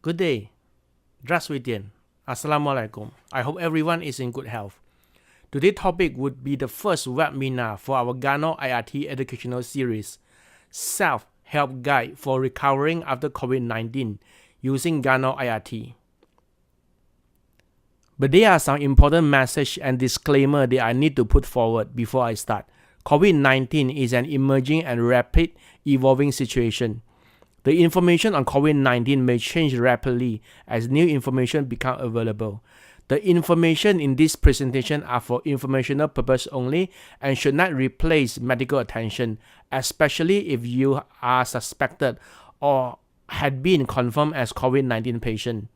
Good day. Здравствуйте. Assalamu alaikum. I hope everyone is in good health. Today's topic would be the first webinar for our Gano-IRT educational series, Self-Help Guide for Recovering After COVID-19 using Gano-IRT. But there are some important messages and disclaimer that I need to put forward before I start. COVID-19 is an emerging and rapid evolving situation. The information on COVID-19 may change rapidly as new information becomes available. The information in this presentation are for informational purpose only and should not replace medical attention, especially if you are suspected or had been confirmed as COVID-19 patient.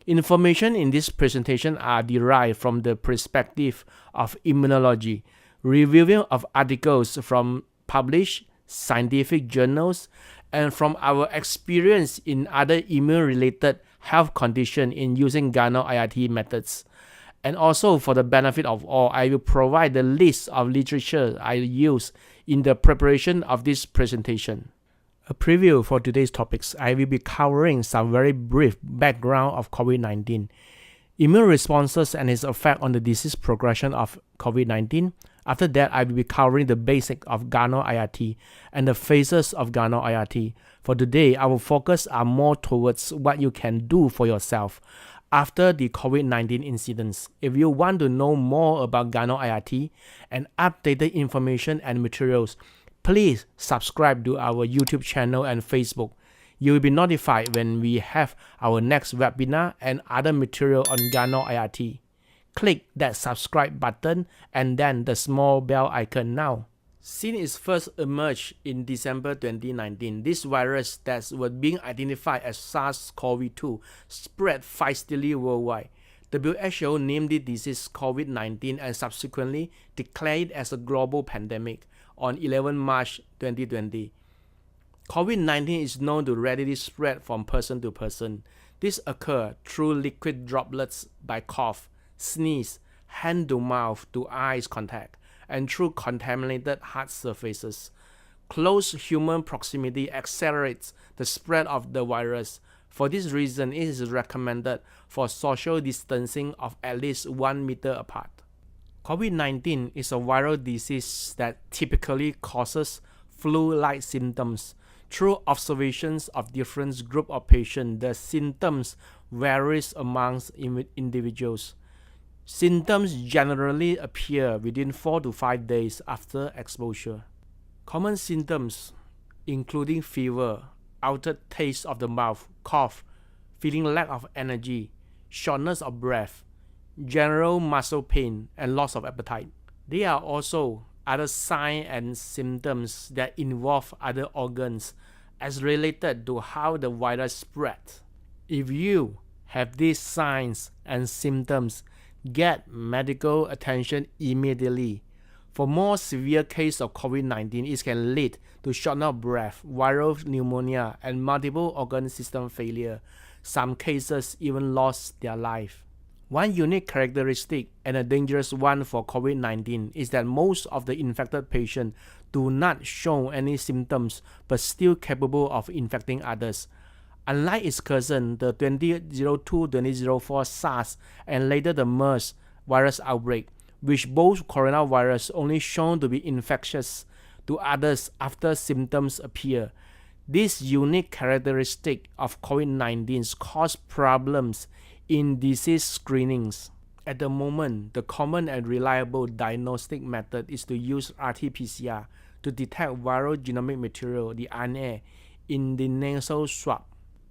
Information in this presentation are derived from the perspective of immunology, reviewing of articles from published scientific journals, and from our experience in other immune-related health conditions in using Gano-IRT methods. And also for the benefit of all, I will provide the list of literature I use in the preparation of this presentation. A preview for today's topics, I will be covering some very brief background of COVID-19, immune responses and its effect on the disease progression of COVID-19. After that, I will be covering the basics of Gano-IRT and the phases of Gano-IRT. For today, our focus are more towards what you can do for yourself after the COVID-19 incidents. If you want to know more about Gano-IRT and updated information and materials, please subscribe to our YouTube channel and Facebook. You will be notified when we have our next webinar and other material on Gano-IRT. Click that subscribe button and then the small bell icon now. Since it first emerged in December 2019, this virus that was being identified as SARS-CoV-2 spread fastly worldwide. WHO named the disease COVID-19 and subsequently declared it as a global pandemic on 11 March 2020. COVID-19 is known to readily spread from person to person. This occurs through liquid droplets by cough, sneeze, hand to mouth to eyes contact, and through contaminated hard surfaces. Close human proximity accelerates the spread of the virus. For this reason, it is recommended for social distancing of at least 1 meter apart. COVID-19 is a viral disease that typically causes flu-like symptoms. Through observations of different groups of patients, the symptoms vary amongst individuals. Symptoms generally appear within 4 to 5 days after exposure. Common symptoms including fever, altered taste of the mouth, cough, feeling lack of energy, shortness of breath, general muscle pain, and loss of appetite. There are also other signs and symptoms that involve other organs as related to how the virus spreads. If you have these signs and symptoms, get medical attention immediately. For more severe cases of COVID-19, it can lead to shortness of breath, viral pneumonia, and multiple organ system failure. Some cases even lost their life. One unique characteristic and a dangerous one for COVID-19 is that most of the infected patients do not show any symptoms but still capable of infecting others. Unlike its cousin, the 2002-2004 SARS and later the MERS virus outbreak, which both coronavirus only shown to be infectious to others after symptoms appear. This unique characteristic of COVID-19 cause problems in disease screenings. At the moment, the common and reliable diagnostic method is to use RT-PCR to detect viral genomic material, the RNA, in the nasal swab.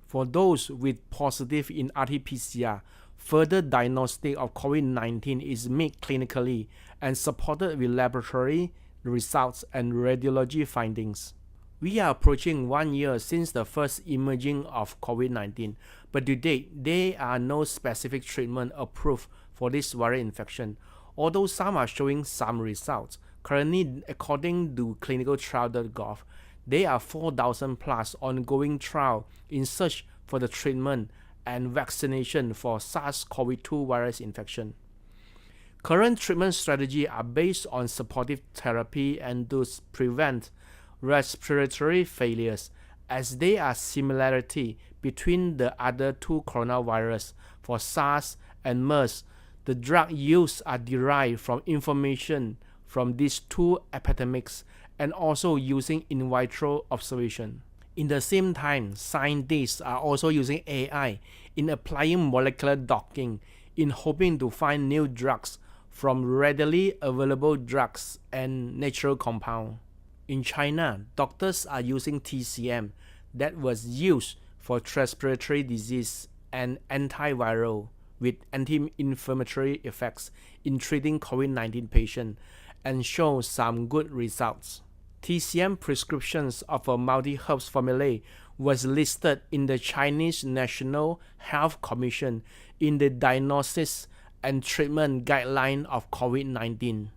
For those with positive in RT-PCR, further diagnostic of COVID-19 is made clinically and supported with laboratory results and radiology findings. We are approaching 1 year since the first emerging of COVID-19, but to date, there are no specific treatment approved for this viral infection, although some are showing some results. Currently, according to clinicaltrial.gov, there are 4,000 plus ongoing trials in search for the treatment and vaccination for SARS-CoV-2 virus infection. Current treatment strategies are based on supportive therapy and to prevent respiratory failures, as there are similarity between the other two coronavirus. For SARS and MERS, the drug used are derived from information from these two epidemics and also using in vitro observation. In the same time, scientists are also using AI in applying molecular docking in hoping to find new drugs from readily available drugs and natural compounds. In China, doctors are using TCM that was used for respiratory disease and antiviral with anti-inflammatory effects in treating COVID-19 patients and show some good results. TCM prescriptions of a multi-herbs formula was listed in the Chinese National Health Commission in the diagnosis and treatment guideline of COVID-19.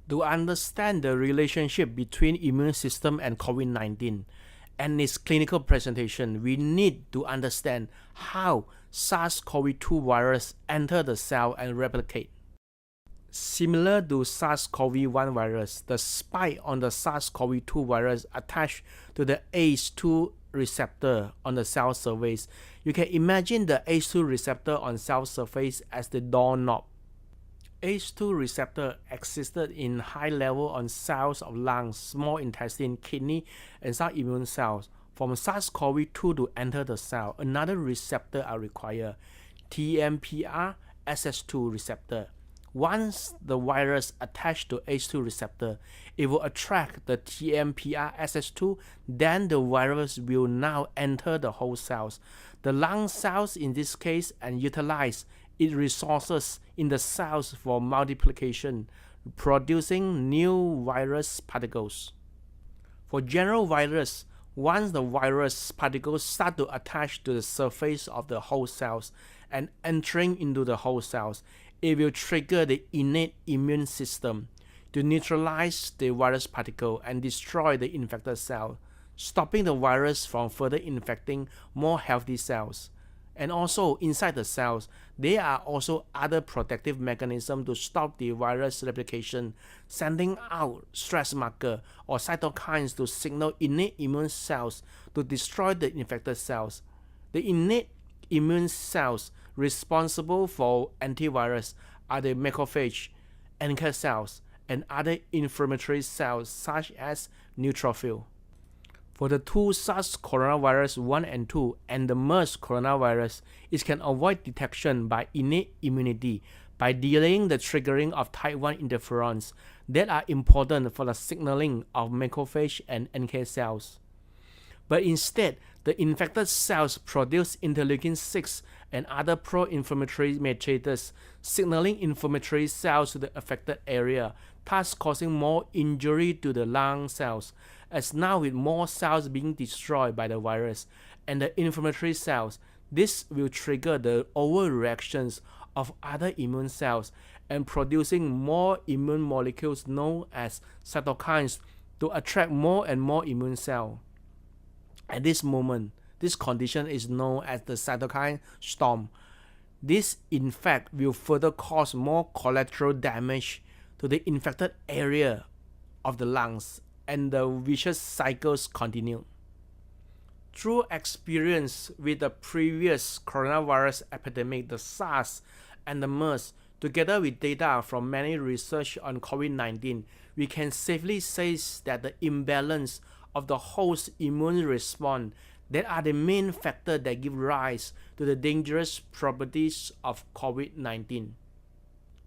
To understand the relationship between immune system and COVID-19 and its clinical presentation, we need to understand how SARS-CoV-2 virus enter the cell and replicate. Similar to SARS-CoV-1 virus, the spike on the SARS-CoV-2 virus attached to the ACE2 receptor on the cell surface. You can imagine the ACE2 receptor on cell surface as the doorknob. ACE2 receptor existed in high level on cells of lungs, small intestine, kidney, and some immune cells. For SARS-CoV-2 to enter the cell, another receptor are required, TMPR SS2 receptor. Once the virus attached to ACE2 receptor, it will attract the TMPR SS2, then the virus will now enter the whole cells, the lung cells in this case, and utilize its resources in the cells for multiplication, producing new virus particles. For general virus, once the virus particles start to attach to the surface of the whole cells and entering into the whole cells, it will trigger the innate immune system to neutralize the virus particle and destroy the infected cell, stopping the virus from further infecting more healthy cells. And also inside the cells, there are also other protective mechanisms to stop the virus replication, sending out stress marker or cytokines to signal innate immune cells to destroy the infected cells. The innate immune cells responsible for antivirus are the macrophage, NK cells, and other inflammatory cells such as neutrophil. For the two SARS coronavirus 1 and 2 and the MERS coronavirus, it can avoid detection by innate immunity by delaying the triggering of type 1 interferons that are important for the signaling of macrophage and NK cells. But instead, the infected cells produce interleukin-6 and other pro-inflammatory mediators, signaling inflammatory cells to the affected area, thus causing more injury to the lung cells, as now with more cells being destroyed by the virus and the inflammatory cells, this will trigger the overreactions of other immune cells and producing more immune molecules known as cytokines to attract more and more immune cells. At this moment, this condition is known as the cytokine storm. This, in fact, will further cause more collateral damage to the infected area of the lungs, and the vicious cycles continue. Through experience with the previous coronavirus epidemic, the SARS and the MERS, together with data from many research on COVID-19, we can safely say that the imbalance of the host immune response that are the main factor that give rise to the dangerous properties of COVID-19.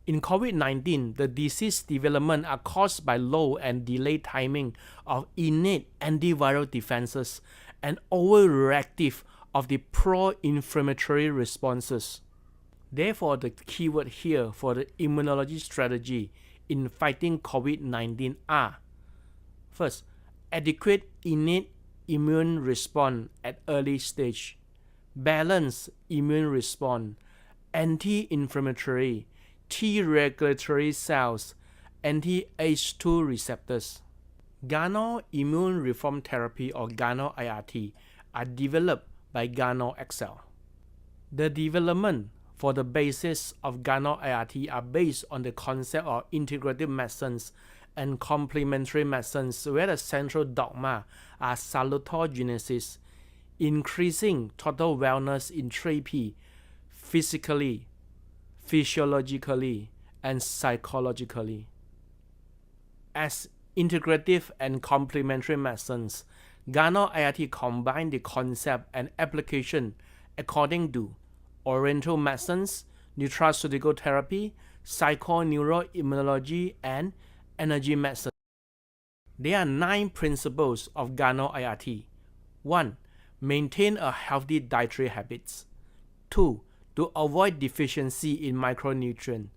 In COVID-19, the disease development are caused by low and delayed timing of innate antiviral defenses and overreactive of the pro-inflammatory responses. Therefore, the keyword here for the immunology strategy in fighting COVID-19 are: first, adequate innate immune response at early stage, balanced immune response, anti-inflammatory, T-regulatory cells, anti-ACE2 receptors. Gano immune reform therapy or Gano-IRT are developed by Gano-XL. The development for the basis of Gano-IRT are based on the concept of integrative medicines and complementary medicines, where the central dogma are salutogenesis, increasing total wellness in 3P: physically, physiologically, and psychologically. As integrative and complementary medicines, Gano-IRT combine the concept and application according to oriental medicines, nutraceutical therapy, psychoneuroimmunology, and energy medicine. There are 9 principles of Gano-IRT. 1. Maintain a healthy dietary habits. 2. To avoid deficiency in micronutrient.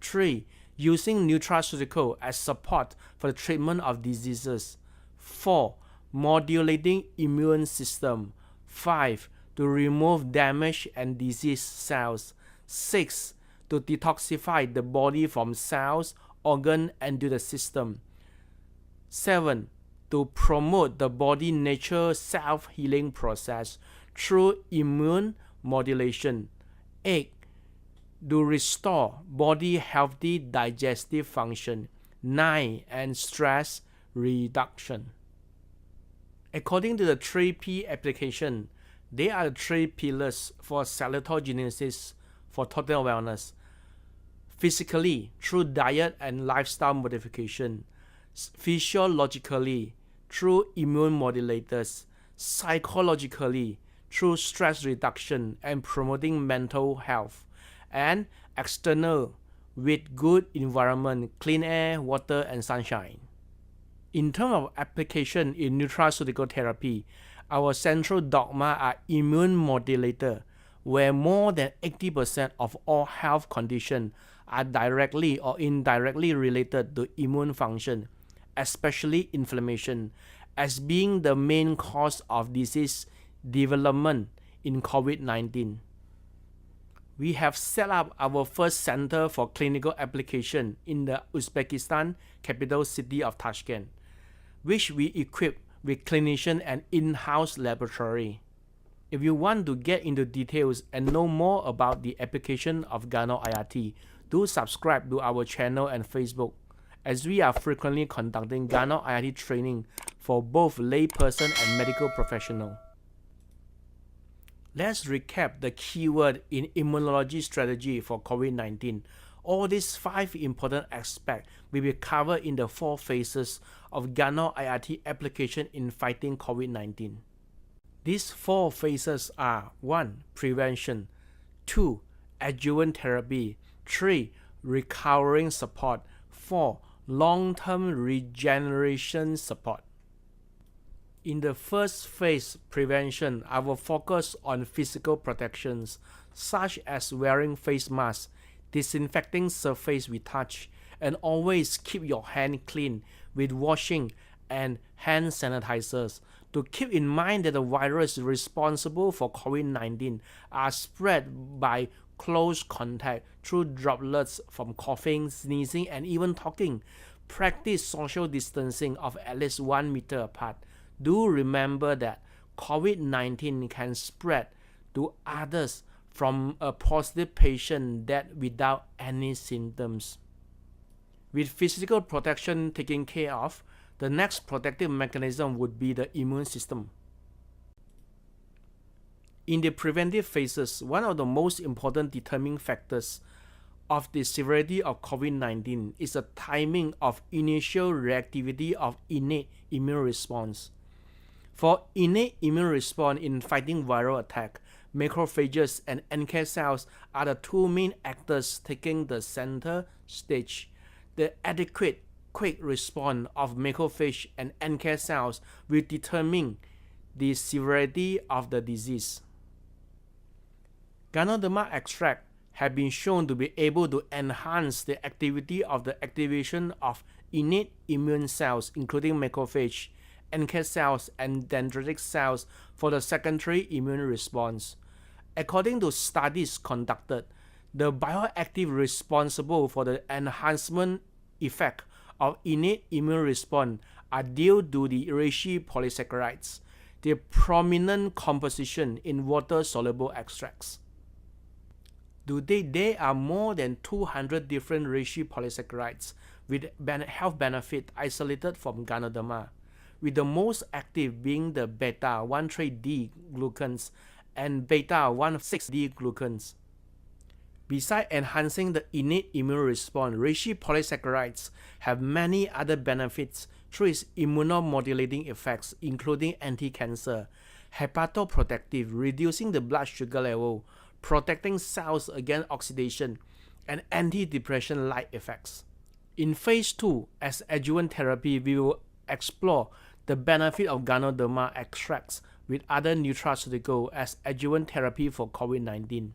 3. Using nutraceutical as support for the treatment of diseases. 4. Modulating immune system. 5. To remove damaged and diseased cells. 6. To detoxify the body from cells, organ, and to the system. 7. To promote the body nature self-healing process through immune modulation. 8. To restore body healthy digestive function. 9. And stress reduction. According to the 3P application, there are 3 pillars for salutogenesis for total wellness. Physically, through diet and lifestyle modification. Physiologically, through immune modulators. Psychologically, through stress reduction and promoting mental health. And external, with good environment, clean air, water, and sunshine. In terms of application in nutraceutical therapy, our central dogma are immune modulator, where more than 80% of all health conditions are directly or indirectly related to immune function, especially inflammation, as being the main cause of disease development in COVID-19. We have set up our first center for clinical application in the Uzbekistan capital city of Tashkent, which we equip with clinician and in-house laboratory. If you want to get into details and know more about the application of Gano-IRT, do subscribe to our channel and Facebook, as we are frequently conducting Gano-IRT training for both layperson and medical professional. Let's recap the keyword in immunology strategy for COVID-19. All these 5 important aspects will be covered in the 4 phases of Gano-IRT application in fighting COVID-19. These 4 phases are 1. Prevention. 2. Adjuvant therapy. 3. Recovering support. 4. Long-term regeneration support. In the first phase, prevention, I will focus on physical protections, such as wearing face masks, disinfecting surface we touch, and always keep your hand clean with washing and hand sanitizers. To keep in mind that the virus responsible for COVID-19 are spread by close contact through droplets from coughing, sneezing, and even talking. Practice social distancing of at least 1 meter apart. Do remember that COVID-19 can spread to others from a positive patient that without any symptoms. With physical protection taken care of, the next protective mechanism would be the immune system. In the preventive phases, one of the most important determining factors of the severity of COVID-19 is the timing of initial reactivity of innate immune response. For innate immune response in fighting viral attack, macrophages and NK cells are the 2 main actors taking the center stage. The adequate quick response of macrophage and NK cells will determine the severity of the disease. Ganoderma extract have been shown to be able to enhance the activity of the activation of innate immune cells, including macrophage, NK cells, and dendritic cells for the secondary immune response. According to studies conducted, the bioactive responsible for the enhancement effect of innate immune response are due to the reishi polysaccharides, their prominent composition in water-soluble extracts. Today, there are more than 200 different reishi polysaccharides with health benefit isolated from Ganoderma. with the most active being the beta-13D glucans and beta-16D glucans. Besides enhancing the innate immune response, reishi polysaccharides have many other benefits through its immunomodulating effects, including anti-cancer, hepatoprotective, reducing the blood sugar level, protecting cells against oxidation, and anti-depression-like effects. In phase 2, as adjuvant therapy, we will explore the benefit of Ganoderma extracts with other nutraceuticals as adjuvant therapy for COVID-19.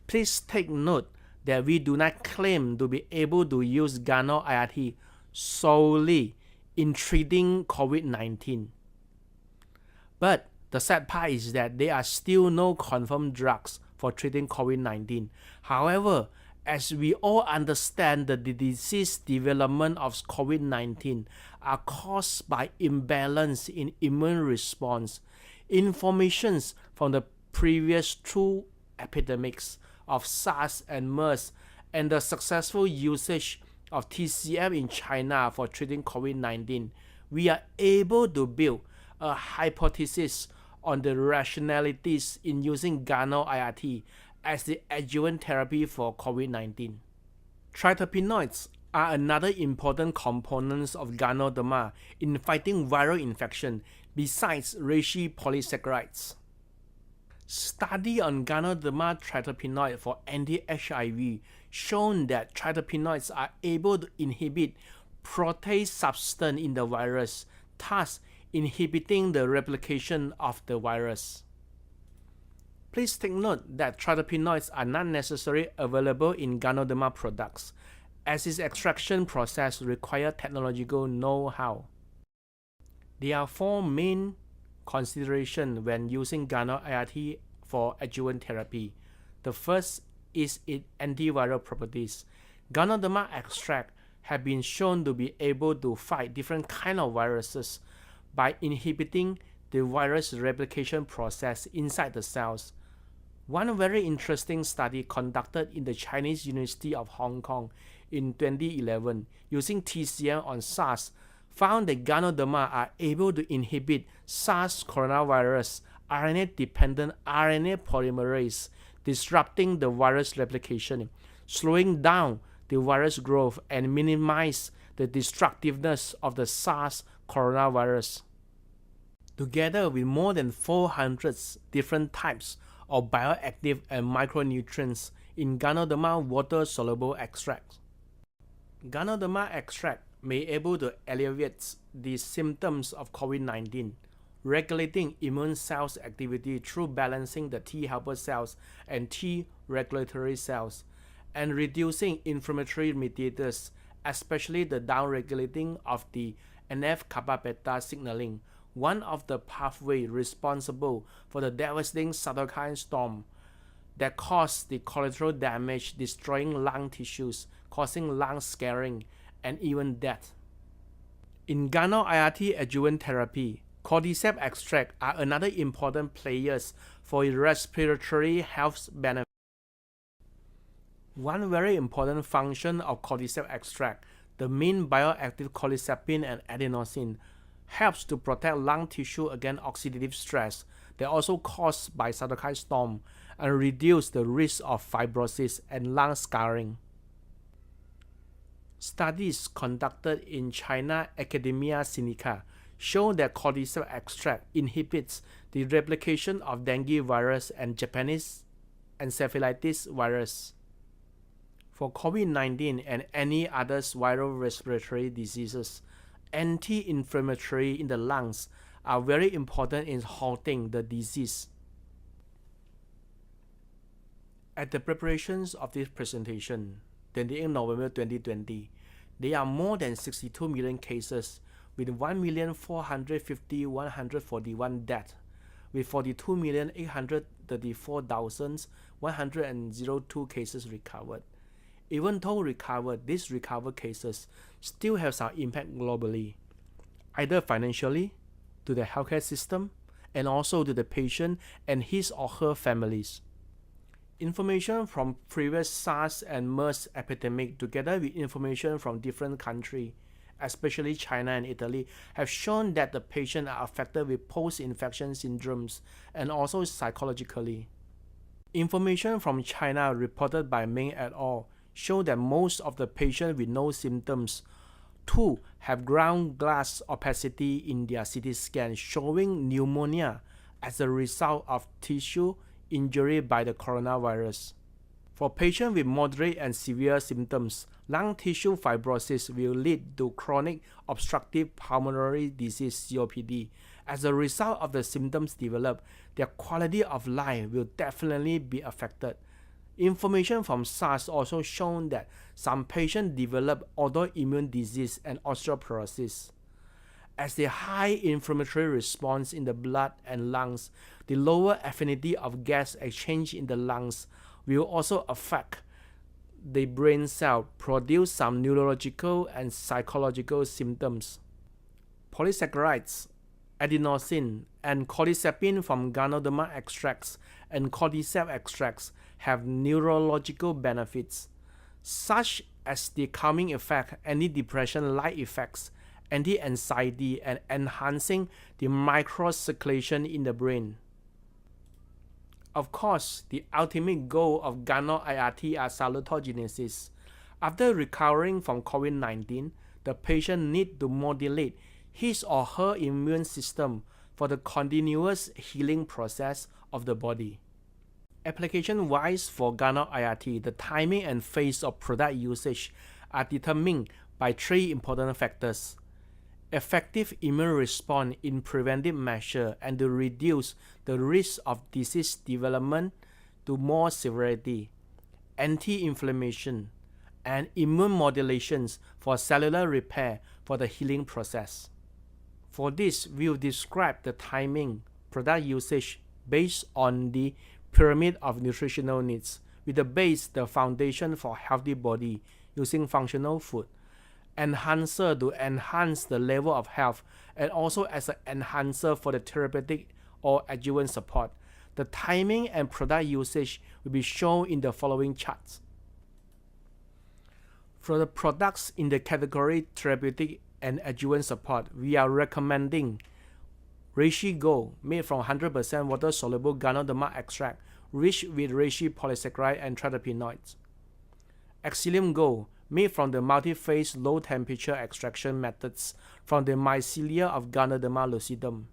Please take note that we do not claim to be able to use Gano-IRT solely in treating COVID-19. But the sad part is that there are still no confirmed drugs for treating COVID-19. However, as we all understand that the disease development of COVID-19 are caused by imbalance in immune response, information from the previous two epidemics of SARS and MERS and the successful usage of TCM in China for treating COVID-19, we are able to build a hypothesis on the rationalities in using Gano-IRT as the adjuvant therapy for COVID-19. Triterpenoids are another important component of Ganoderma in fighting viral infection besides reishi polysaccharides. Study on Ganoderma triterpenoid for anti-HIV shown that triterpenoids are able to inhibit protease substance in the virus, thus inhibiting the replication of the virus. Please take note that triterpenoids are not necessarily available in Ganoderma products, as its extraction process requires technological know-how. There are four main considerations when using Gano-IRT for adjuvant therapy. The first is its antiviral properties. Ganoderma extract have been shown to be able to fight different kinds of viruses by inhibiting the virus replication process inside the cells. One very interesting study conducted in the Chinese University of Hong Kong in 2011 using TCM on SARS found that Ganoderma are able to inhibit SARS coronavirus RNA-dependent RNA polymerase, disrupting the virus replication, slowing down the virus growth, and minimize the destructiveness of the SARS coronavirus. Together with more than 400 different types of bioactive and micronutrients in Ganoderma water-soluble extract. Ganoderma extract may be able to alleviate the symptoms of COVID-19, regulating immune cells activity through balancing the T helper cells and T regulatory cells, and reducing inflammatory mediators, especially the downregulating of the NF-kappa-beta signaling, one of the pathways responsible for the devastating cytokine storm that caused the collateral damage, destroying lung tissues, causing lung scarring, and even death. In Gano-IRT adjuvant therapy, cordyceps extract are another important players for respiratory health benefits. One very important function of cordyceps extract, the main bioactive cordycepin and adenosine, helps to protect lung tissue against oxidative stress that also caused by cytokine storm and reduce the risk of fibrosis and lung scarring. Studies conducted in China Academia Sinica show that cordyceps extract inhibits the replication of dengue virus and Japanese encephalitis virus. For COVID-19 and any other viral respiratory diseases, anti-inflammatory in the lungs are very important in halting the disease. At the preparations of this presentation, 28 November 2020, there are more than 62 million cases with 1,450,141 deaths, with 42,834,102 cases recovered. Even though recovered, these recovered cases still have some impact globally, either financially, to the healthcare system, and also to the patient and his or her families. Information from previous SARS and MERS epidemic together with information from different countries especially China and Italy, have shown that the patients are affected with post-infection syndromes and also psychologically. Information from China reported by Meng et al. Show that most of the patients with no symptoms too have ground glass opacity in their CT scan, showing pneumonia as a result of tissue injury by the coronavirus. For patients with moderate and severe symptoms, lung tissue fibrosis will lead to chronic obstructive pulmonary disease (COPD). As a result of the symptoms developed, their quality of life will definitely be affected. Information from SARS also shown that some patients develop autoimmune disease and osteoporosis. As the high inflammatory response in the blood and lungs, the lower affinity of gas exchange in the lungs will also affect the brain cell, produce some neurological and psychological symptoms. Polysaccharides, adenosine, and cordycepin from Ganoderma extracts and cordyceps extracts have neurological benefits, such as the calming effect, antidepressant-like effects, anti-anxiety, and enhancing the microcirculation in the brain. Of course, the ultimate goal of Gano-IRT are salutogenesis. After recovering from COVID-19, the patient needs to modulate his or her immune system for the continuous healing process of the body. Application-wise for Gano-IRT, the timing and phase of product usage are determined by three important factors: effective immune response in preventive measure and to reduce the risk of disease development to more severity, anti-inflammation, and immune modulations for cellular repair for the healing process. For this, we will describe the timing product usage based on the pyramid of nutritional needs, with the base the foundation for healthy body using functional food, enhancer to enhance the level of health, and also as an enhancer for the therapeutic or adjuvant support. The timing and product usage will be shown in the following charts. For the products in the category therapeutic and adjuvant support, we are recommending Reishi Gold, made from 100% water-soluble Ganoderma extract, rich with reishi polysaccharide and terpenoids. Exilium Gold, made from the multi-phase low-temperature extraction methods from the mycelia of Ganoderma lucidum.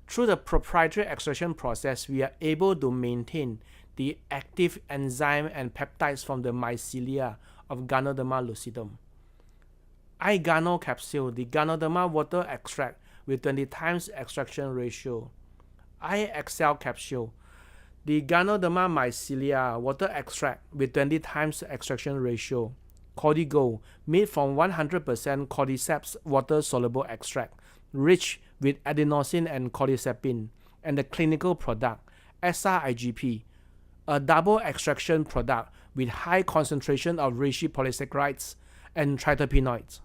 Through the proprietary extraction process, we are able to maintain the active enzyme and peptides from the mycelia of Ganoderma lucidum. iGano capsule, the Ganoderma water extract with 20 times extraction ratio. iXL capsule, the Ganoderma mycelia water extract with 20 times extraction ratio. Cordygold, made from 100% cordyceps water-soluble extract, rich with adenosine and cordycepin, and the clinical product, SRIGP, a double extraction product with high concentration of reishi polysaccharides and terpenoids.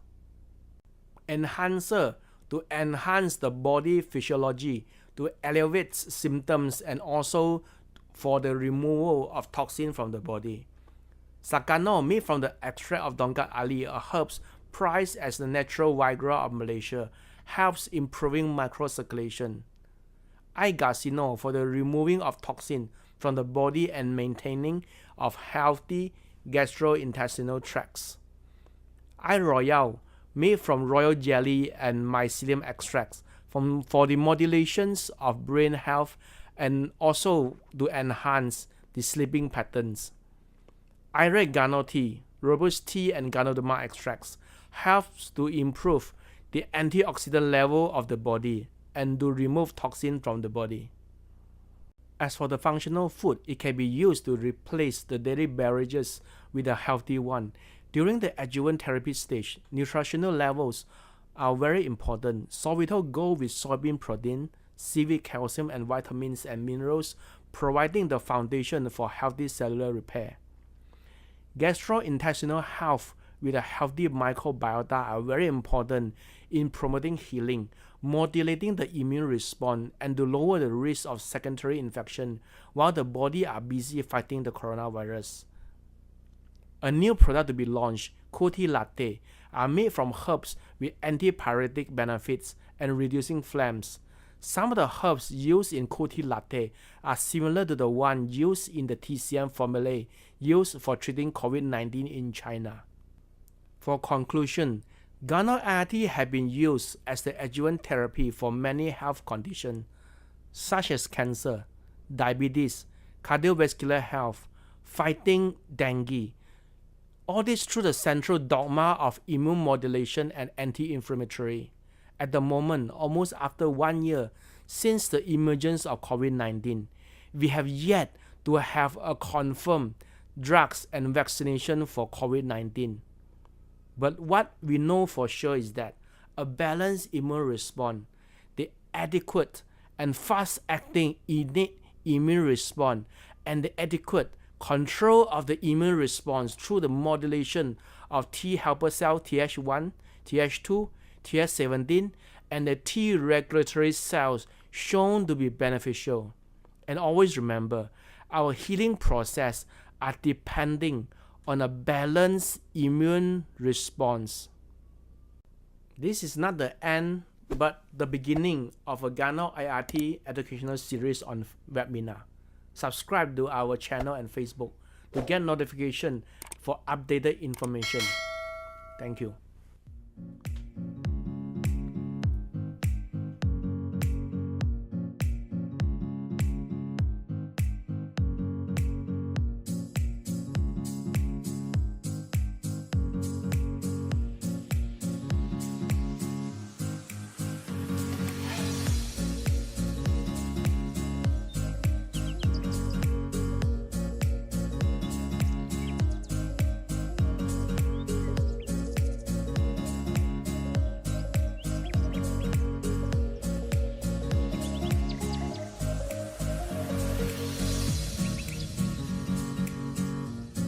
Enhancer, to enhance the body physiology, to elevate symptoms, and also for the removal of toxin from the body. Sakano, made from the extract of Dongkat Ali, a herb prized as the natural Viagra of Malaysia, helps improving microcirculation. iGasino, for the removing of toxin from the body and maintaining of healthy gastrointestinal tracts. iRoyal, made from royal jelly and mycelium extracts for the modulations of brain health and also to enhance the sleeping patterns. Gano tea, robust tea and Ganoderma extracts helps to improve the antioxidant level of the body and to remove toxin from the body. As for the functional food, it can be used to replace the daily beverages with a healthy one. During the adjuvant therapy stage, nutritional levels are very important. Sorbitol gold with soybean protein, seaweed calcium and vitamins and minerals, providing the foundation for healthy cellular repair. Gastrointestinal health with a healthy microbiota are very important in promoting healing, modulating the immune response, and to lower the risk of secondary infection while the body are busy fighting the coronavirus. A new product to be launched, Coffee Latte, are made from herbs with antipyretic benefits and reducing flames. Some of the herbs used in cold tea latte are similar to the one used in the TCM formulae used for treating COVID-19 in China. For conclusion, Gano-IRT has been used as the adjuvant therapy for many health conditions such as cancer, diabetes, cardiovascular health, fighting dengue. All this through the central dogma of immune modulation and anti-inflammatory. At the moment, almost after 1 year since the emergence of COVID-19, we have yet to have a confirmed drugs and vaccination for COVID-19. But what we know for sure is that a balanced immune response, the adequate and fast-acting innate immune response, and the adequate control of the immune response through the modulation of T helper cell Th1, Th2, Th17, and the T regulatory cells shown to be beneficial. And always remember, our healing process are depending on a balanced immune response. This is not the end, but the beginning of a Gano-IRT educational series on webinar. Subscribe to our channel and Facebook to get notification for updated information. Thank you.